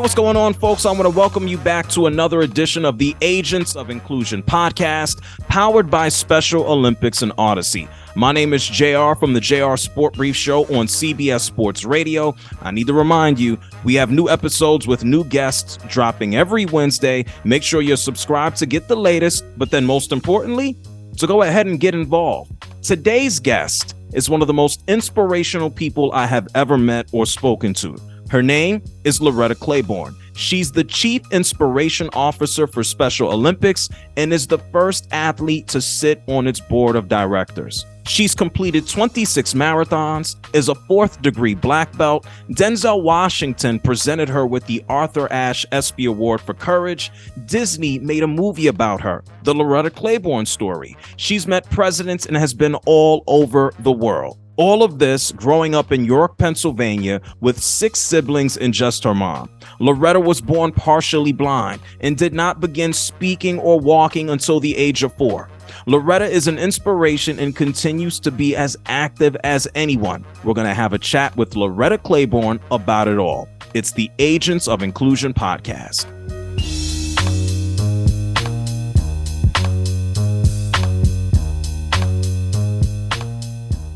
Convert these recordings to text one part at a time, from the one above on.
what's going on, folks? I want to welcome you back to another edition of the Agents of Inclusion podcast, powered by Special Olympics and Odyssey. My name is JR from the JR Sport Brief Show on CBS Sports Radio. I need to remind you, we have new episodes with new guests dropping every Wednesday. Make sure you're subscribed to get the latest, but then most importantly, to go ahead and get involved. Today's guest is one of the most inspirational people I have ever met or spoken to. Her name is Loretta Claiborne. She's the Chief Inspiration Officer for Special Olympics and is the first athlete to sit on its board of directors. She's completed 26 marathons, is a fourth-degree black belt. Denzel Washington presented her with the Arthur Ashe ESPY Award for Courage. Disney made a movie about her, The Loretta Claiborne Story. She's met presidents and has been all over the world. All of this growing up in York, Pennsylvania, with 6 siblings and just her mom. Loretta was born partially blind and did not begin speaking or walking until the age of 4. Loretta is an inspiration and continues to be as active as anyone. We're going to have a chat with Loretta Claiborne about it all. It's the Agents of Inclusion podcast.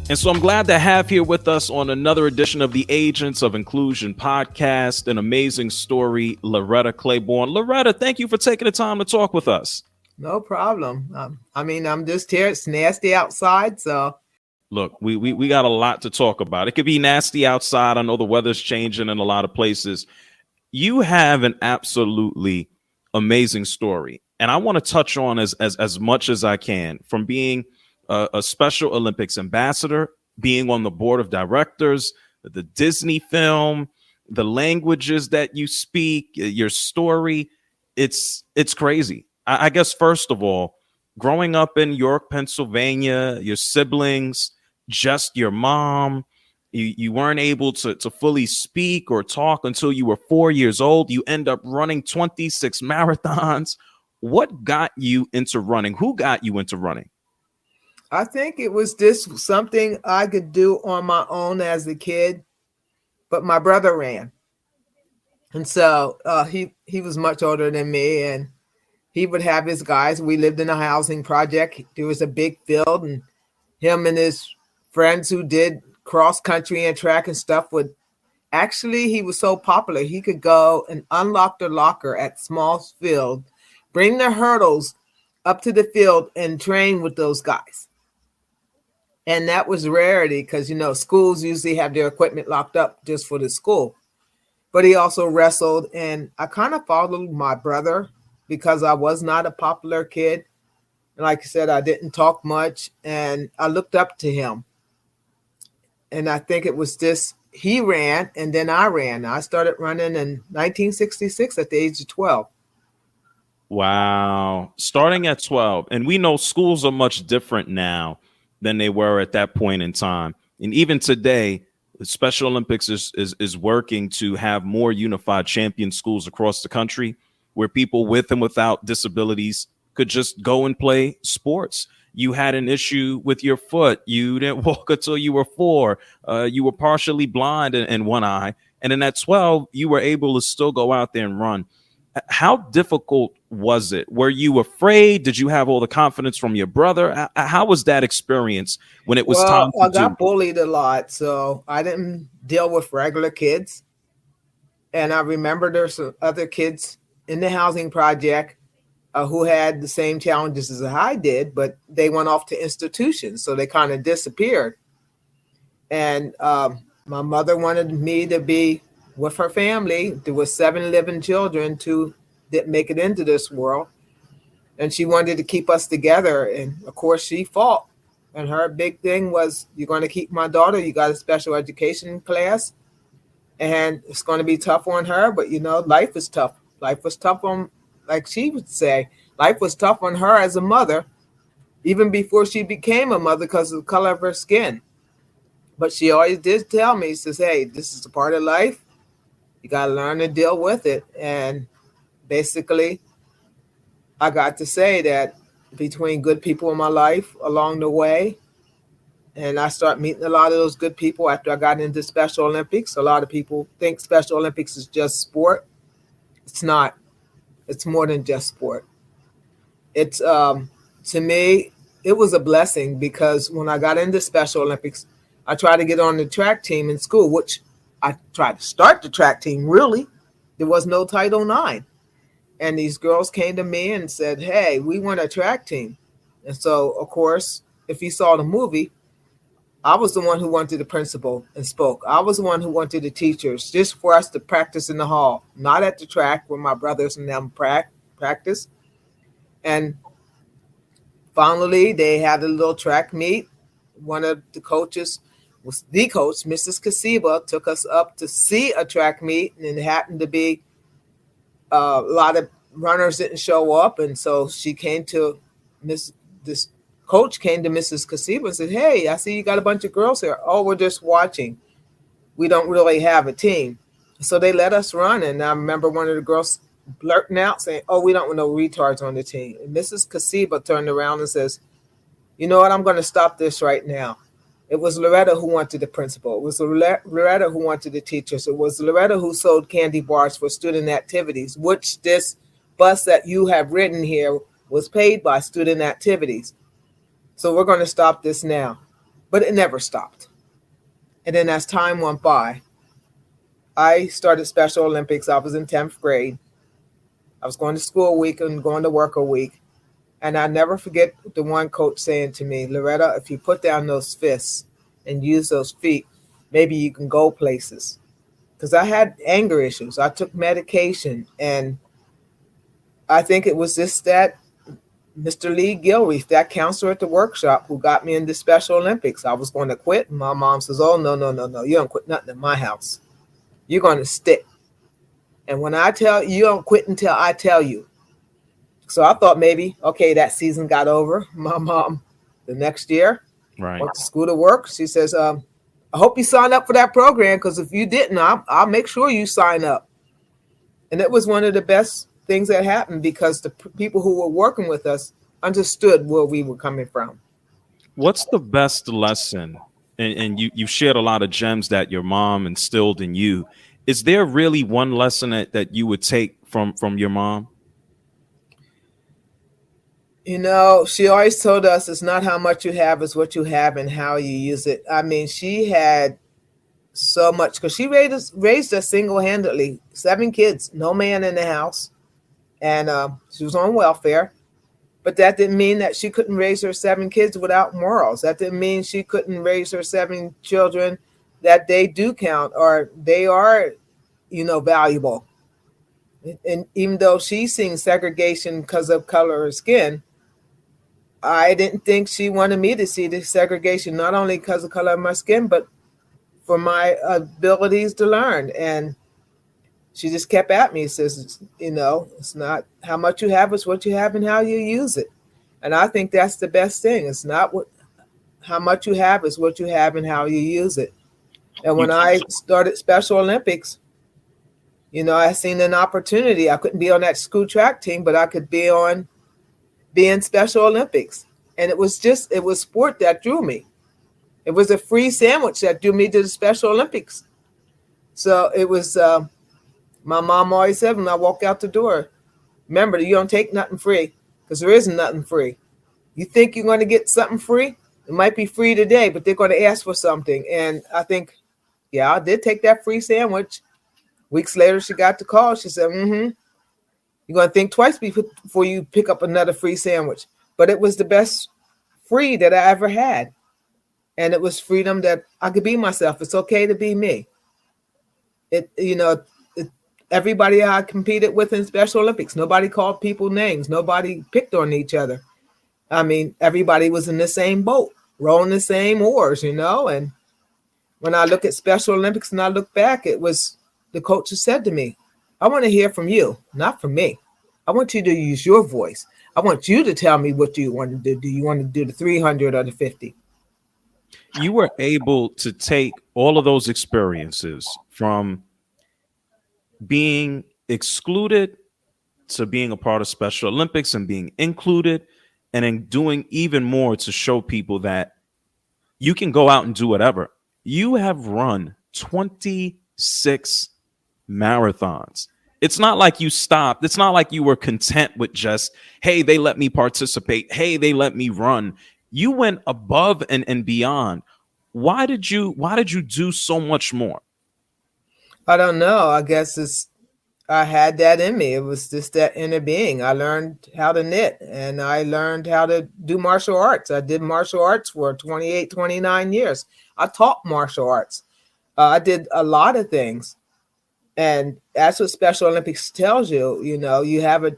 And so I'm glad to have here with us on another edition of the Agents of Inclusion podcast, an amazing story, Loretta Claiborne. Loretta, thank you for taking the time to talk with us. No problem. I'm just here. It's nasty outside, so. Look, we got a lot to talk about. It could be nasty outside. I know the weather's changing in a lot of places. You have an absolutely amazing story, and I want to touch on as much as I can, from being a Special Olympics ambassador, being on the board of directors, the Disney film, the languages that you speak, your story. It's crazy. I guess, first of all, growing up in York, Pennsylvania, your siblings, just your mom, you weren't able to fully speak or talk until you were 4 years old. You end up running 26 marathons. What got you into running? Who got you into running? I think it was just something I could do on my own as a kid, but my brother ran. And so he was much older than me, and he would have his guys. We lived in a housing project. There was a big field, and him and his friends who did cross country and track and stuff he was so popular. He could go and unlock the locker at small field, bring the hurdles up to the field and train with those guys. And that was rarity because, schools usually have their equipment locked up just for the school. But he also wrestled, and I kind of followed my brother because I was not a popular kid. And like I said, I didn't talk much, and I looked up to him. And I think it was just he ran, and then I ran. I started running in 1966 at the age of 12. Wow. Starting at 12. And we know schools are much different now than they were at that point in time. And even today, the Special Olympics is working to have more unified champion schools across the country where people with and without disabilities could just go and play sports. You had an issue with your foot. You didn't walk until you were 4. You were partially blind in one eye. And then at 12, you were able to still go out there and run. How difficult was it? Were you afraid? Did you have all the confidence from your brother? How was that experience when it was time to I got bullied a lot, so I didn't deal with regular kids. And I remember there's some other kids in the housing project who had the same challenges as I did, but they went off to institutions, so they kind of disappeared. And my mother wanted me to be with her family. There were 7 living children, 2 didn't make it into this world. And she wanted to keep us together. And of course she fought. And her big thing was, you're going to keep my daughter. You got a special education class. And it's going to be tough on her. But, life is tough. Life was tough on, like she would say, life was tough on her as a mother, even before she became a mother because of the color of her skin. But she always did tell me, she says, hey, this is a part of life. You got to learn to deal with it. And basically, I got to say that between good people in my life along the way, and I started meeting a lot of those good people after I got into Special Olympics. A lot of people think Special Olympics is just sport. It's not. It's more than just sport. It's to me, it was a blessing because when I got into Special Olympics, I tried to get on the track team in school, which I tried to start the track team. Really, there was no Title IX, and these girls came to me and said, "Hey, we want a track team." And so, of course, if you saw the movie, I was the one who went to the principal and spoke. I was the one who went to the teachers just for us to practice in the hall, not at the track where my brothers and them practice. And finally, they had a little track meet. One of the coaches was the coach, Mrs. Kasiba, took us up to see a track meet, and it happened to be a lot of runners didn't show up, and so she came to Miss. This coach came to Mrs. Kasiba and said, "Hey, I see you got a bunch of girls here. Oh, we're just watching. We don't really have a team." So they let us run, and I remember one of the girls blurting out saying, "Oh, we don't want no retards on the team." And Mrs. Kasiba turned around and says, "You know what? I'm going to stop this right now." It was Loretta who went to the principal. It was Loretta who went to the teachers. It was Loretta who sold candy bars for student activities, which this bus that you have ridden here was paid by student activities. So we're going to stop this now. But it never stopped. And then as time went by, I started Special Olympics. I was in 10th grade. I was going to school a week and going to work a week. And I never forget the one coach saying to me, "Loretta, if you put down those fists and use those feet, maybe you can go places." Because I had anger issues. I took medication. And I think it was just that Mr. Lee Gilreath, that counselor at the workshop, who got me into Special Olympics. I was going to quit. And my mom says, "Oh, no, no, no, no. You don't quit nothing in my house. You're going to stick. And when I tell you, you don't quit until I tell you." So I thought maybe, okay, that season got over. My mom, the next year, Right. went to school to work. She says, "I hope you sign up for that program, because if you didn't, I'll make sure you sign up." And it was one of the best things that happened because the people who were working with us understood where we were coming from. What's the best lesson? And you shared a lot of gems that your mom instilled in you. Is there really one lesson that you would take from your mom? You know, she always told us it's not how much you have, it's what you have and how you use it. I mean, she had so much because she raised us single handedly, 7 kids, no man in the house, and she was on welfare. But that didn't mean that she couldn't raise her 7 kids without morals. That didn't mean she couldn't raise her 7 children that they do count or they are, valuable. And even though she's seen segregation because of color of skin, I didn't think she wanted me to see the segregation, not only because of color of my skin, but for my abilities to learn. And she just kept at me, says, it's not how much you have, it's what you have and how you use it. And I think that's the best thing. It's not how much you have, it's what you have and how you use it. And You when I started Special Olympics, I seen an opportunity. I couldn't be on that school track team, but I could be in Special Olympics. And it was sport that drew me. It was a free sandwich that drew me to the Special Olympics. So it was, my mom always said when I walk out the door, remember, you don't take nothing free because there isn't nothing free. You think you're going to get something free? It might be free today, but they're going to ask for something. And I think, yeah, I did take that free sandwich. Weeks later, she got the call. She said, you're going to think twice before you pick up another free sandwich. But it was the best free that I ever had. And it was freedom that I could be myself. It's okay to be me. Everybody I competed with in Special Olympics, nobody called people names. Nobody picked on each other. I mean, everybody was in the same boat, rowing the same oars, And when I look at Special Olympics and I look back, it was the coach who said to me, "I want to hear from you, not from me. I want you to use your voice. I want you to tell me what you want to do. Do you want to do the 300 or the 50?" you were able to take all of those experiences from being excluded to being a part of Special Olympics and being included, and then doing even more to show people that you can go out and do whatever. You have run 26 marathons. It's not like you stopped. It's not like you were content with just, hey, they let me participate. Hey, they let me run. You went above and beyond. Why did you do so much more? I don't know. I guess I had that in me. It was just that inner being. I learned how to knit and I learned how to do martial arts. I did martial arts for 28, 29 years. I taught martial arts. I did a lot of things. And that's what Special Olympics tells you. You know, you have a,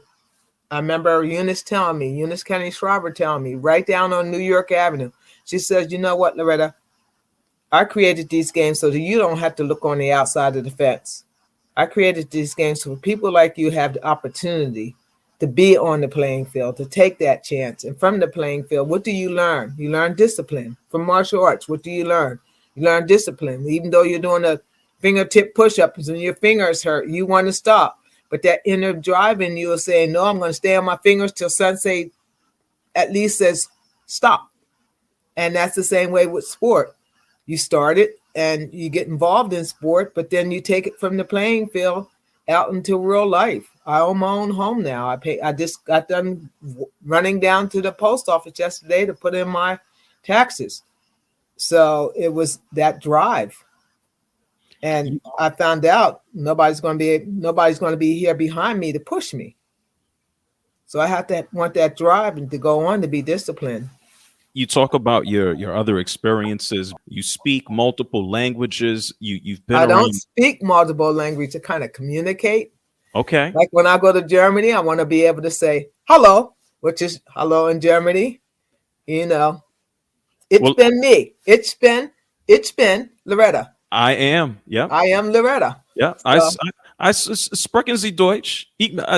I remember Eunice Kennedy Shriver telling me, right down on New York Avenue. She says, you know what, Loretta? I created these games so that you don't have to look on the outside of the fence. I created these games so people like you have the opportunity to be on the playing field, to take that chance. And from the playing field, what do you learn? You learn discipline. From martial arts, what do you learn? You learn discipline. Even though you're doing a fingertip push-ups and your fingers hurt, you want to stop. But that inner drive in you is saying, no, I'm going to stay on my fingers till Sensei at least says stop. And that's the same way with sport. You start it and you get involved in sport, but then you take it from the playing field out into real life. I own my own home now. I just got done running down to the post office yesterday to put in my taxes. So it was that drive. And I found out nobody's going to be here behind me to push me. So I have to want that drive and to go on to be disciplined. You talk about your other experiences. You speak multiple languages. You've been I around. don't speak multiple languages to kind of communicate. Okay. Like when I go to Germany, I want to be able to say hello, which is hello in Germany. You know, been me. It's been Loretta. I am. Yeah. I am Loretta. Yeah. So, I sprechen Sie Deutsch?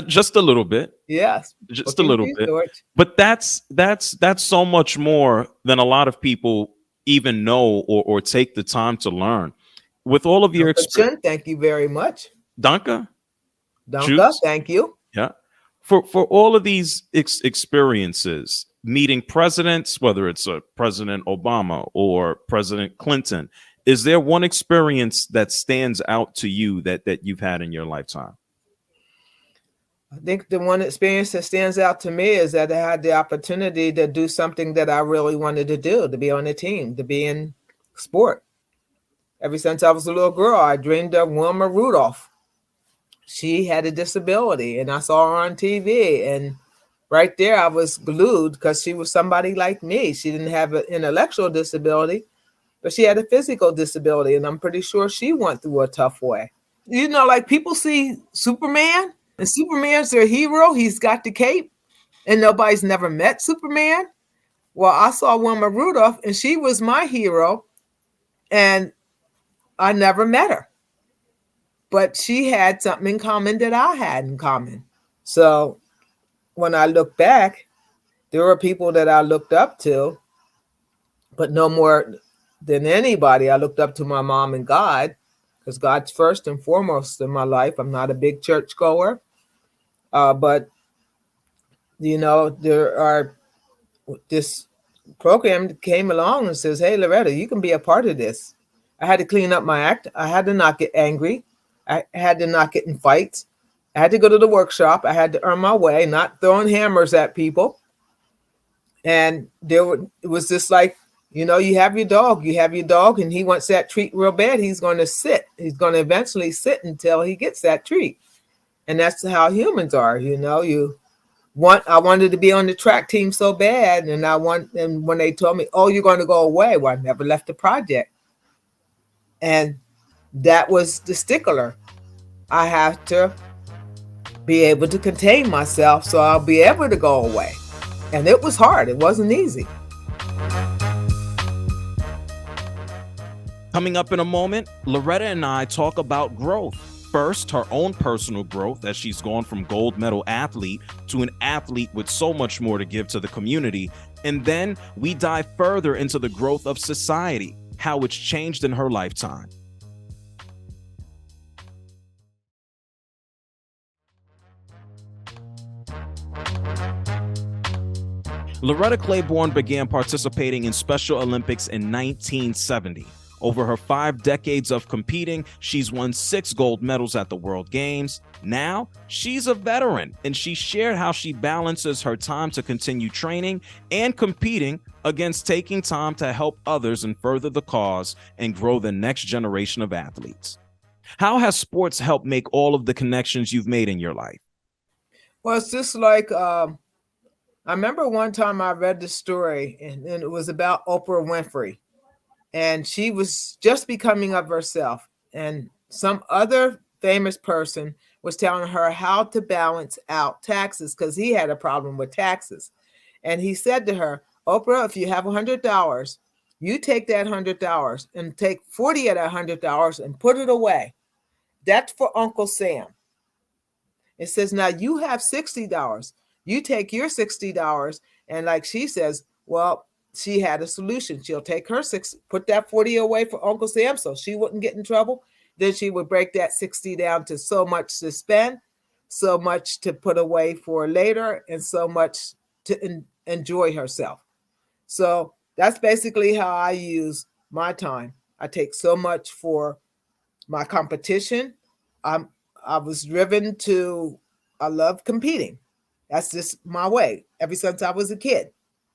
Just a little bit. Yes. Just a little bit. Deutsch. But that's so much more than a lot of people even know or take the time to learn. With all of your experience. Thank you very much. Danke. Danke. Thank you. Yeah. For all of these experiences, meeting presidents, whether it's President Obama or President Clinton, is there one experience that stands out to you that you've had in your lifetime? I think the one experience that stands out to me is that I had the opportunity to do something that I really wanted to do, to be on a team, to be in sport. Ever since I was a little girl, I dreamed of Wilma Rudolph. She had a disability and I saw her on TV. And right there, I was glued because she was somebody like me. She didn't have an intellectual disability, but she had a physical disability. And I'm pretty sure she went through a tough way. You know, like people see Superman and Superman's their hero. He's got the cape and nobody's never met Superman. Well, I saw Wilma Rudolph and she was my hero and I never met her. But she had something in common that I had in common. So when I look back, there were people that I looked up to, but no more than anybody, I looked up to my mom and God, because God's first and foremost in my life. I'm not a big church goer, but, you know, this program came along and says, hey, Loretta, you can be a part of this. I had to clean up my act. I had to not get angry. I had to not get in fights. I had to go to the workshop. I had to earn my way, not throwing hammers at people. And it was just like, you know, you have your dog, and he wants that treat real bad. He's going to sit. He's going to eventually sit until he gets that treat. And that's how humans are. You know, I wanted to be on the track team so bad. And when they told me, oh, you're going to go away. Well, I never left the project. And that was the stickler. I have to be able to contain myself so I'll be able to go away. And it was hard. It wasn't easy. Coming up in a moment, Loretta and I talk about growth. First, her own personal growth as she's gone from gold medal athlete to an athlete with so much more to give to the community. And then we dive further into the growth of society, how it's changed in her lifetime. Loretta Claiborne began participating in Special Olympics in 1970. Over her 5 decades of competing, she's won 6 gold medals at the World Games. Now, she's a veteran, and she shared how she balances her time to continue training and competing against taking time to help others and further the cause and grow the next generation of athletes. How has sports helped make all of the connections you've made in your life? Well, it's just like I remember one time I read the story, and it was about Oprah Winfrey, and she was just becoming of herself, and some other famous person was telling her how to balance out taxes because he had a problem with taxes. And he said to her, Oprah, if you have $100, you take that $100 and take 40 of that $100 and put it away. That's for Uncle Sam. It says, now you have $60. You take your $60, and like she says, well, she had a solution. She'll take her put that 40 away for Uncle Sam so she wouldn't get in trouble. Then she would break that 60 down to so much to spend, so much to put away for later, and so much to enjoy herself. So that's basically how I use my time. I take so much for my competition. I'm I was driven to I love competing. That's just my way. Ever since I was a kid,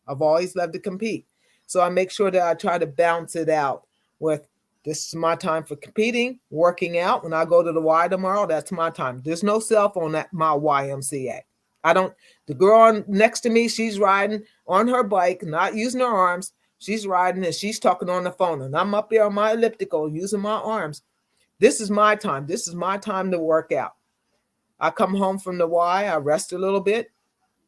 I've always loved to compete. So I make sure that I try to balance it out with this is my time for competing, working out. When I go to the Y tomorrow, that's my time. There's no cell phone at my YMCA. I don't, the girl next to me, she's riding on her bike, not using her arms. She's riding and she's talking on the phone. And I'm up there on my elliptical using my arms. This is my time. This is my time to work out. I come home from the Y, I rest a little bit,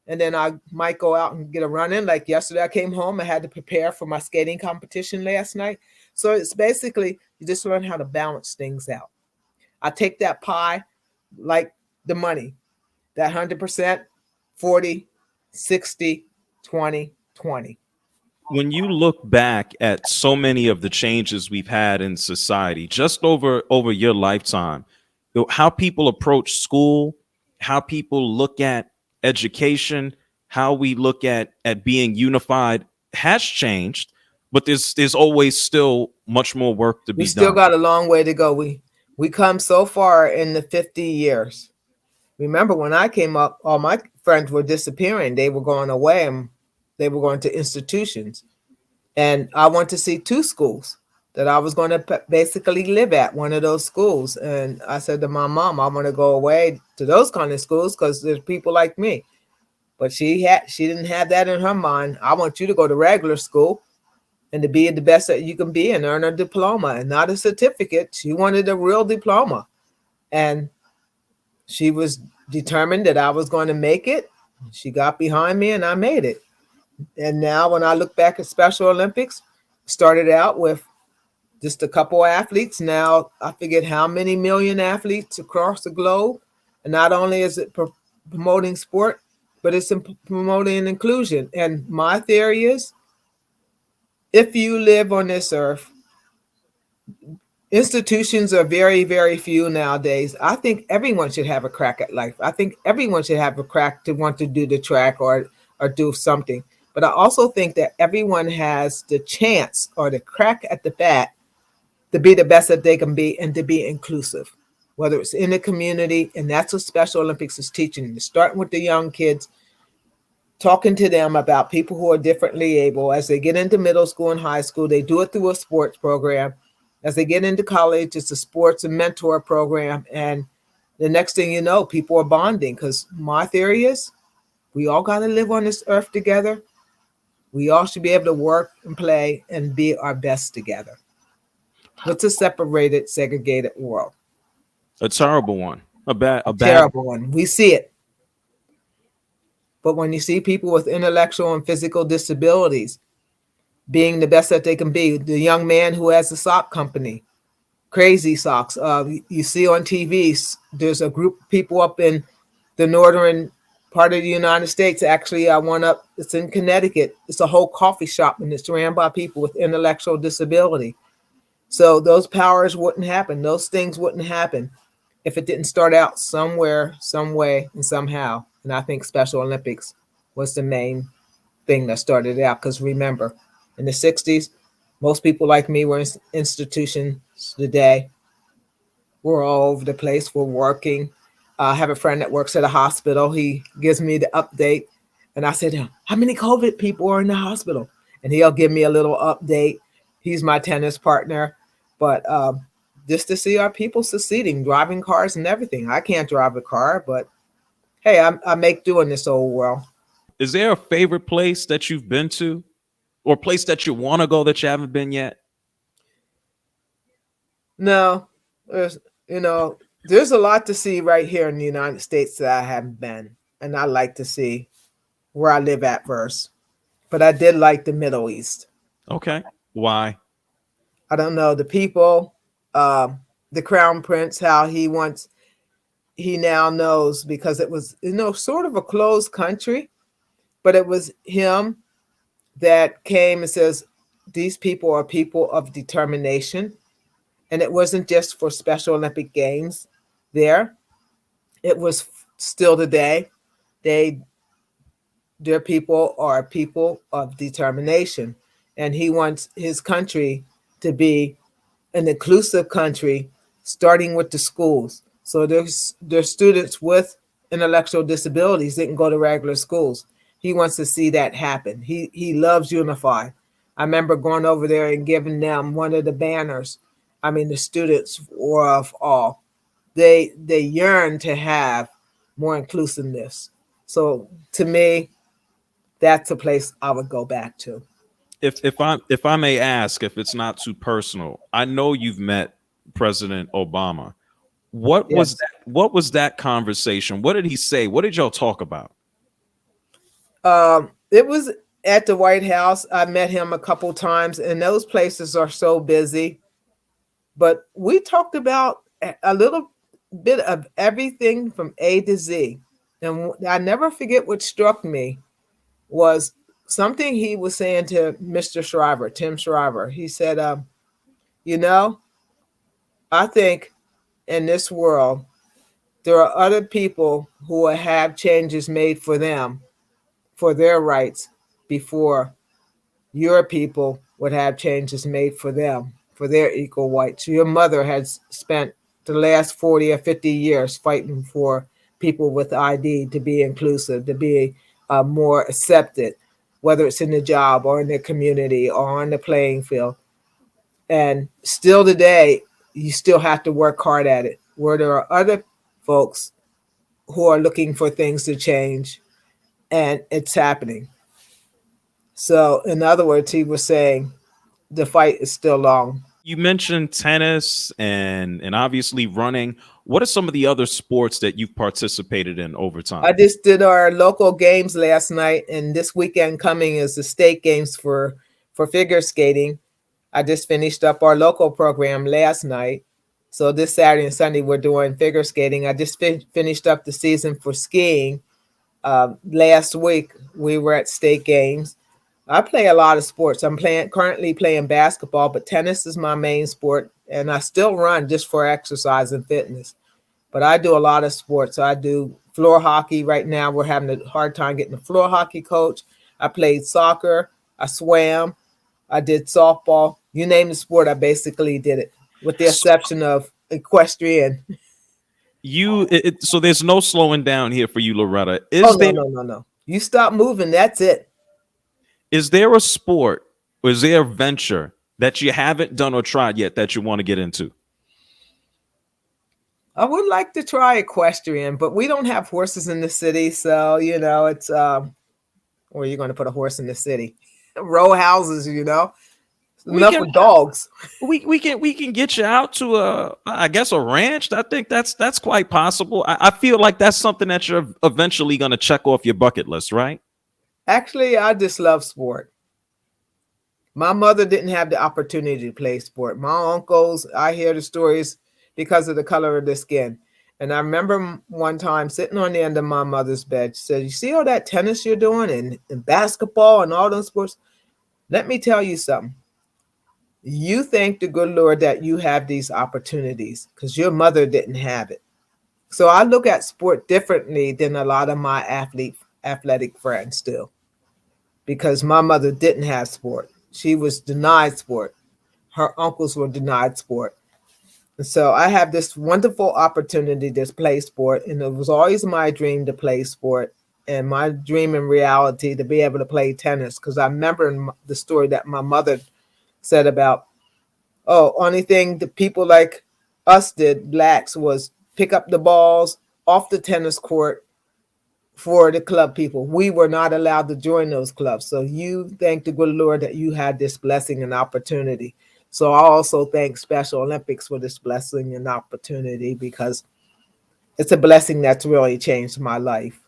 and then I might go out and get a run in. Like yesterday, I came home, I had to prepare for my skating competition last night. So it's basically, you just learn how to balance things out. I take that pie like the money, that 100%, 40, 60, 20, 20. When you look back at so many of the changes we've had in society just over your lifetime, how people approach school, how people look at education, how we look at being unified has changed, but there's always still much more work to We be still done. got a long way to go. We come so far in the 50 years. Remember when I came up, all my friends were disappearing. They were going away and they were going to institutions. And I went to see 2 schools that I was going to basically live at, one of those schools. And I said to my mom, I want to go away to those kind of schools because there's people like me. But she didn't have that in her mind. I want you to go to regular school and to be the best that you can be and earn a diploma and not a certificate. She wanted a real diploma. And she was determined that I was going to make it. She got behind me and I made it. And now when I look back at Special Olympics, started out with just a couple of athletes. Now I figured how many million athletes across the globe. And not only is it promoting sport, but it's promoting inclusion. And my theory is if you live on this earth, institutions are very, very few nowadays. I think everyone should have a crack at life. I think everyone should have a crack to want to do the track or do something. But I also think that everyone has the chance or the crack at the bat to be the best that they can be and to be inclusive, whether it's in the community. And that's what Special Olympics is teaching. Starting with the young kids, talking to them about people who are differently able. As they get into middle school and high school, they do it through a sports program. As they get into college, it's a sports and mentor program. And the next thing you know, people are bonding because my theory is we all got to live on this earth together. We all should be able to work and play and be our best together. What's a separated, segregated world? A terrible one. A bad Terrible one. We see it. But when you see people with intellectual and physical disabilities being the best that they can be, the young man who has a sock company, Crazy Socks, you see on TV, there's a group of people up in the northern part of the United States. Actually, it's in Connecticut. It's a whole coffee shop and it's ran by people with intellectual disability. So those powers wouldn't happen. Those things wouldn't happen if it didn't start out somewhere, some way, and somehow. And I think Special Olympics was the main thing that started it out. Because remember, in the 60s, Most people like me were in institutions today. We're all over the place. We're working. I have a friend that works at a hospital. He gives me the update. And I said, how many COVID people are in the hospital? And he'll give me a little update. He's my tennis partner. But just to see our people succeeding, driving cars and everything. I can't drive a car, but hey, I make do in this old world. Is there a favorite place that you've been to, or place that you want to go that you haven't been yet? No, there's, there's a lot to see right here in the United States that I haven't been. And I like to see where I live at first. But I did like the Middle East. Okay. Why? I don't know the people, the Crown Prince, how he now knows because it was sort of a closed country, but it was him that came and says these people are people of determination, and it wasn't just for Special Olympic Games. There, it was still today. They Their people are people of determination, and he wants his country to be an inclusive country, starting with the schools. So there's students with intellectual disabilities that can go to regular schools. He wants to see that happen. He loves Unify. I remember going over there and giving them one of the banners. I mean, the students were of all. They yearn to have more inclusiveness. So to me, that's a place I would go back to. If I may ask, if it's not too personal, I know you've met President Obama. Yes. What was that conversation? What did he say? What did y'all talk about? It was at the White House. I met him a couple times, and those places are so busy. But we talked about a little bit of everything from A to Z. And I never forget what struck me was something he was saying to Mr. Shriver, Tim Shriver. He said, you know, I think in this world, there are other people who will have changes made for them, for their rights, before your people would have changes made for them, for their equal rights. Your mother has spent the last 40 or 50 years fighting for people with ID to be inclusive, to be more accepted, whether it's in the job or in the community or on the playing field. And still today, you still have to work hard at it. Where there are other folks who are looking for things to change, and it's happening. So, in other words, he was saying the fight is still long. You mentioned tennis and obviously running. What are some of the other sports that you've participated in over I time? just did our local games last night, and this weekend coming is the state games for figure skating. I just finished up our local program last night. So this Saturday and Sunday we're doing figure skating. I just finished up the season for skiing. Last week we were at state games. I play a lot of sports. I'm currently playing basketball, but tennis is my main sport, and I still run just for exercise and fitness. But I do a lot of sports. I do floor hockey right now. We're having a hard time getting a floor hockey coach. I played soccer. I swam. I did softball. You name the sport, I basically did it, with the So exception of equestrian. so there's no slowing down here for you, Loretta. Oh, no, no, no, no. You stop moving, that's it. Is there a sport or is there a venture that you haven't done or tried yet that you want to get into? I would like to try equestrian, but we don't have horses in the city. So, it's, where are you going to put a horse in the city? Row houses. We Enough can with dogs. we can get you out to I guess a ranch. I think that's quite possible. I feel like that's something that you're eventually going to check off your bucket list, right? Actually, I just love sport. My mother didn't have the opportunity to play sport. My uncles, I hear the stories because of the color of their skin. And I remember one time sitting on the end of my mother's bed. She said, "You see all that tennis you're doing and basketball and all those sports? Let me tell you something. You thank the good Lord that you have these opportunities because your mother didn't have it." So I look at sport differently than a lot of my athletic friends do because my mother didn't have sport. she was denied sport. Her uncles were denied sport. And so I have this wonderful opportunity to play sport. And it was always my dream to play sport and my dream in reality to be able to play tennis. Because I remember the story that my mother said about, oh, only thing the people like us did, blacks, was pick up the balls off the tennis court for the club people. We were not allowed to join those clubs. So you thank the good Lord that you had this blessing and opportunity. So I also thank Special Olympics for this blessing and opportunity because it's a blessing that's really changed my life.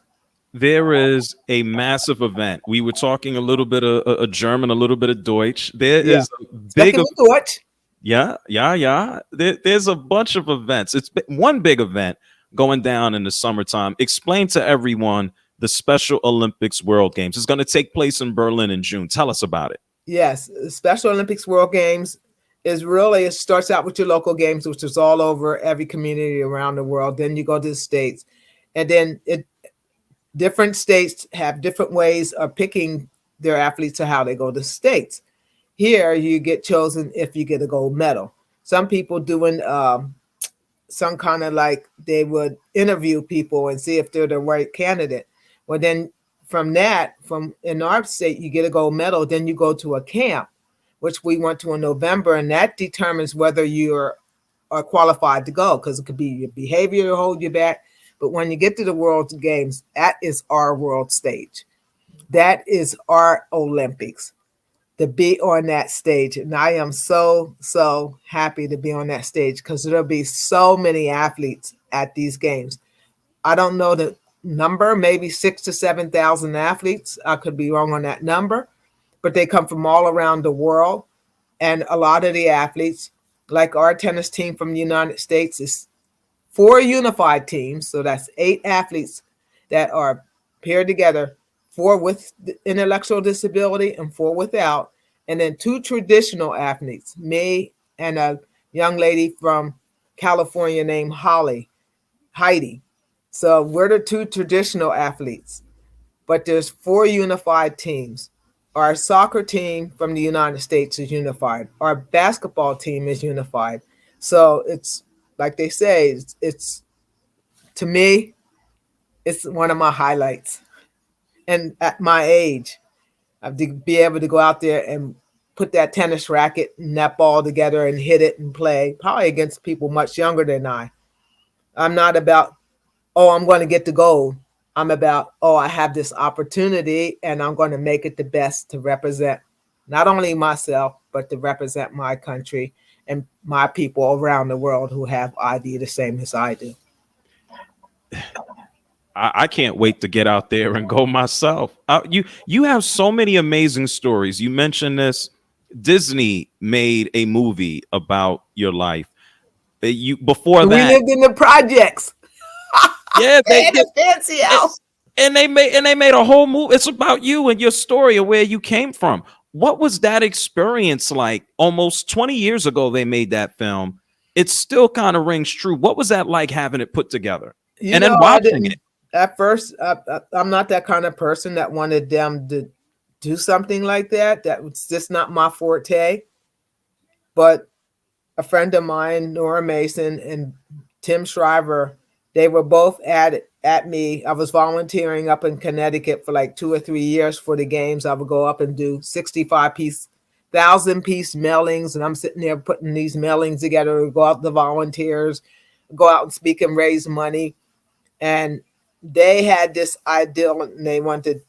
There is a massive event. We were talking a little bit of German, a little bit of Deutsch. There Yeah. is a big, Speaking of Deutsch, yeah, yeah, yeah. There's a bunch of events. One big event going down in the summertime. Explain to everyone the Special Olympics World Games. It's going to take place in Berlin in June. Tell us about it. yes, Special Olympics World Games is really, it starts out with your local games, which is all over every community around the world. Then you go to the States. And then different states have different ways of picking their athletes to how they go to the States. Here, you get chosen if you get a gold medal. Some people doing some kind of like they would interview people and see if they're the right candidate. Well, then from that, from in our state, you get a gold medal. Then you go to a camp, which we went to in November, and that determines whether are qualified to go because it could be your behavior to hold you back. But when you get to the World Games, that is our world stage. That is our Olympics, to be on that stage. And I am so, so happy to be on that stage because there'll be so many athletes at these games. I don't know the number, maybe 6,000 to 7,000 athletes. I could be wrong on that number, but they come from all around the world. And a lot of the athletes, like our tennis team from the United States, is 4 unified teams. So that's 8 athletes that are paired together, 4 with intellectual disability and 4 without. And then 2 traditional athletes, me and a young lady from California named Heidi. So we're the 2 traditional athletes, but there's 4 unified teams. Our soccer team from the United States is unified. Our basketball team is unified. So it's like they say, it's to me, it's one of my highlights. And at my age, I've to be able to go out there and put that tennis racket and that ball together and hit it and play, probably against people much younger than I. I'm not about, oh, I'm going to get the gold. I'm about, oh, I have this opportunity and I'm going to make it the best to represent not only myself, but to represent my country and my people around the world who have ID the same as I do. I can't wait to get out there and go myself. You have so many amazing stories. You mentioned this. Disney made a movie about your life. You before We that, lived in the projects. yeah, They had a fancy house. and they made a whole movie. It's about you and your story of where you came from. What was that experience like? Almost 20 years ago, they made that film. It still kind of rings true. What was that like having it put together You and then know, I watching didn't it? at first. I'm not that kind of person that wanted them to do something like that. That was just not my forte. But a friend of mine, Nora Mason and Tim Shriver, they were both at me. I was volunteering up in Connecticut for like 2 or 3 years for the games. I would go up and do 1,000 piece mailings, and I'm sitting there putting these mailings together. Go out to volunteers, go out and speak and raise money. And they had this ideal, and they wanted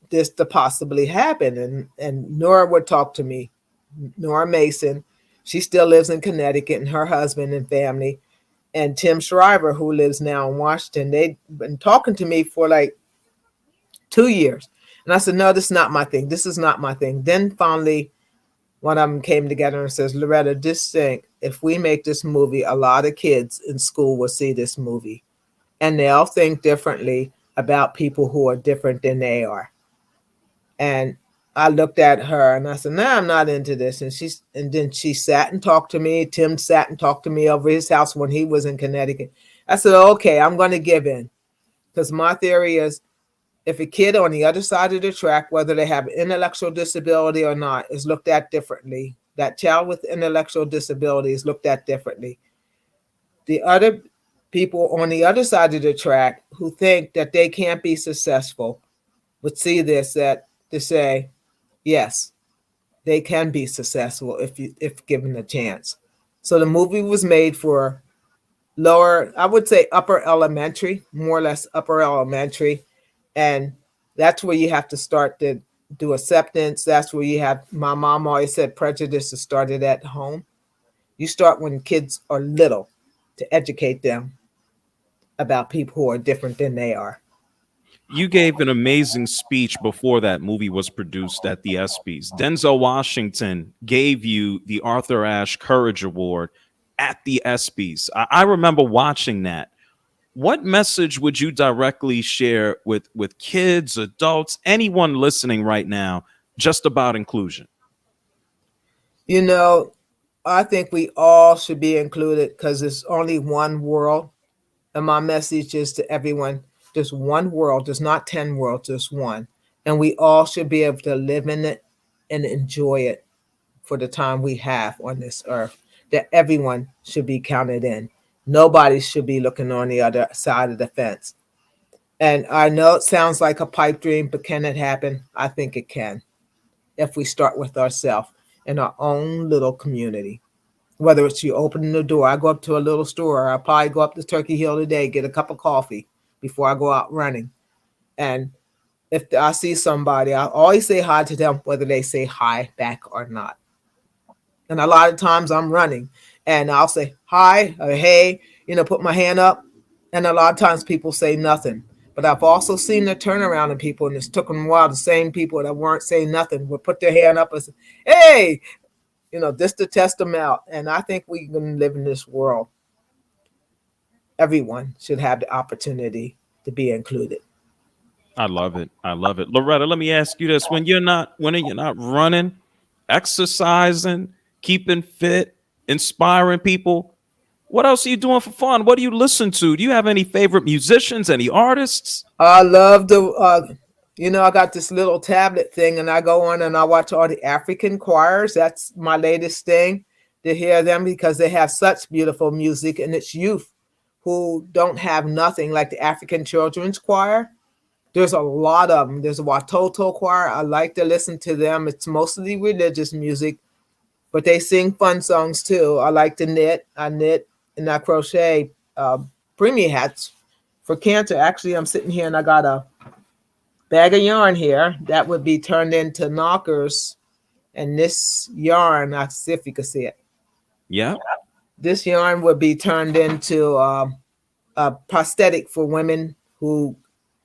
this to possibly happen. And Nora would talk to me, Nora Mason. She still lives in Connecticut, and her husband and family. And Tim Shriver, who lives now in Washington, they've been talking to me for like 2 years. And I said, no, this is not my thing. This is not my thing. Then finally, one of them came together and says, Loretta, just think, if we make this movie, a lot of kids in school will see this movie. And they'll think differently about people who are different than they are. And I looked at her and I said, no, I'm not into this. And then she sat and talked to me. Tim sat and talked to me over his house when he was in Connecticut. I said, okay, I'm going to give in. Because my theory is If a kid on the other side of the track, whether they have intellectual disability or not, is looked at differently. That child with intellectual disability is looked at differently. The other people on the other side of the track who think that they can't be successful would see this that to say, yes, they can be successful if given a chance. So the movie was made for lower, I would say upper elementary, more or less upper elementary. And that's where you have to start to do acceptance. That's where you have, my mom always said prejudice is started at home. You start when kids are little to educate them about people who are different than they are. You gave an amazing speech before that movie was produced at the ESPYs. Denzel Washington gave you the Arthur Ashe Courage Award at the ESPYs. I remember watching that. What message would you directly share with kids, adults, anyone listening right now, just about inclusion? You know, I think we all should be included because it's only one world. And my message is to everyone, there's one world, there's not 10 worlds, there's one. And we all should be able to live in it and enjoy it for the time we have on this earth. That everyone should be counted in. Nobody should be looking on the other side of the fence. And I know it sounds like a pipe dream, but can it happen? I think it can if we start with ourselves in our own little community. Whether it's you opening the door, I go up to a little store, I'll probably go up to Turkey Hill today, get a cup of coffee before I go out running. And if I see somebody, I always say hi to them, whether they say hi back or not. And a lot of times I'm running and I'll say hi or hey, put my hand up. And a lot of times people say nothing. But I've also seen the turnaround in people, and it's took them a while. The same people that weren't saying nothing would put their hand up and say, hey, just to test them out. And I think we can live in this world. Everyone should have the opportunity to be included. I love it. I love it. Loretta, let me ask you this. When you're not running, exercising, keeping fit, inspiring people, what else are you doing for fun? What do you listen to? Do you have any favorite musicians, any artists? I love I got this little tablet thing and I go on and I watch all the African choirs. That's my latest thing to hear them because they have such beautiful music and it's youth who don't have nothing like the African Children's Choir. There's a lot of them. There's a Watoto Choir. I like to listen to them. It's mostly religious music, but they sing fun songs too. I like to knit. I knit and I crochet preemie hats for cancer. Actually, I'm sitting here and I got a bag of yarn here that would be turned into knockers. And this yarn, I see if you can see it. Yeah. This yarn would be turned into a prosthetic for women who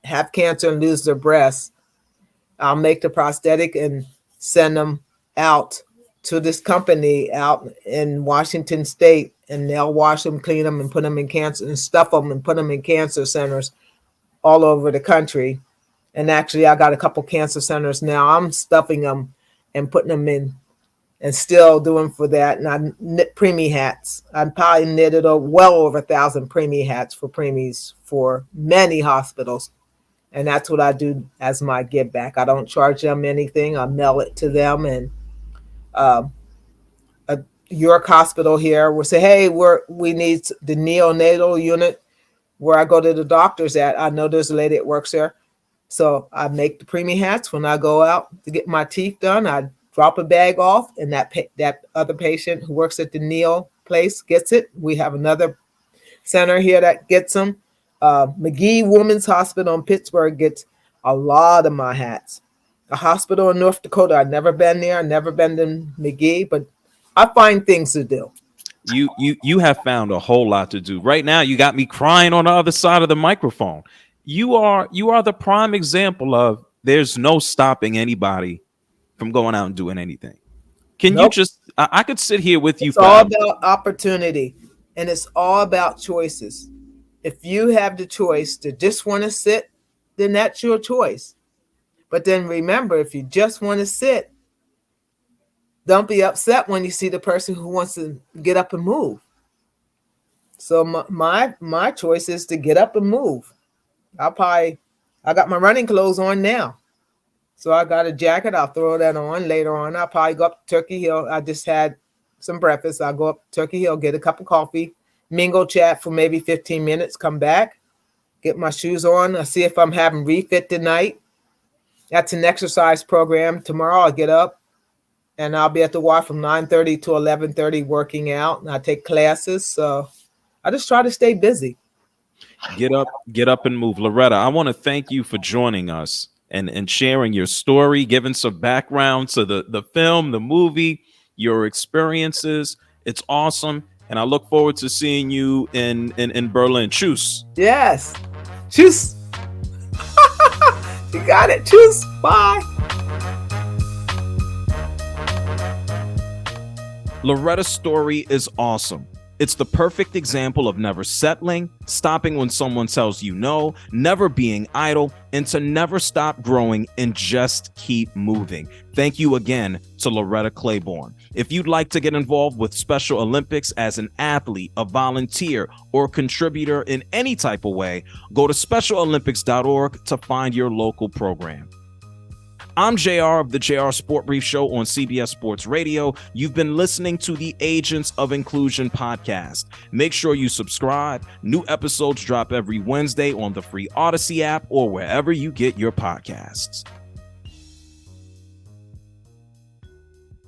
have cancer and lose their breasts. I'll make the prosthetic and send them out to this company out in Washington State, and they'll wash them, clean them, and put them in cancer and stuff them and put them in cancer centers all over the country. And actually, I got a couple cancer centers now. I'm stuffing them and putting them in and still doing for that. And I knit preemie hats. I probably knitted well over 1,000 preemie hats for preemies for many hospitals. And that's what I do as my give back. I don't charge them anything. I mail it to them. And York Hospital here will say, hey, we need the neonatal unit where I go to the doctors at. I know there's a lady that works there. So I make the preemie hats. When I go out to get my teeth done, I drop a bag off, and that other patient who works at the neo place gets it. We have another center here that gets them. McGee Women's Hospital in Pittsburgh gets a lot of my hats. A hospital in North Dakota, I've never been there. I've never been to McGee, but I find things to do. You have found a whole lot to do. Right now, you got me crying on the other side of the microphone. You are the prime example of there's no stopping anybody from going out and doing anything. Can you Nope. just I could sit here with you It's all forever. about opportunity, and it's all about choices. If you have the choice to just want to sit, then that's your choice. But then remember, if you just want to sit, don't be upset when you see the person who wants to get up and move. So my choice is to get up and move. I'll probably I got my running clothes on now. So I got a jacket. I'll throw that on later on. I'll probably go up to Turkey Hill. I just had some breakfast. I'll go up to Turkey Hill, get a cup of coffee, mingle chat for maybe 15 minutes, come back, get my shoes on. I'll see if I'm having refit tonight. That's an exercise program. Tomorrow I'll get up and I'll be at the Y from 9:30 to 11:30 working out. And I take classes. So I just try to stay busy. Get up and move. Loretta, I want to thank you for joining us and sharing your story, giving some background to the film, the movie, your experiences. It's awesome. And I look forward to seeing you in Berlin. Tschüss. Yes. Tschüss. You got it. Tschüss. Bye. Loretta's story is awesome. It's the perfect example of never settling, stopping when someone tells you no, never being idle, and to never stop growing and just keep moving. Thank you again to Loretta Claiborne. If you'd like to get involved with Special Olympics as an athlete, a volunteer, or contributor in any type of way, go to specialolympics.org to find your local program. I'm JR of the JR Sport Brief Show on CBS Sports Radio. You've been listening to the Agents of Inclusion podcast. Make sure you subscribe. New episodes drop every Wednesday on the free Odyssey app or wherever you get your podcasts.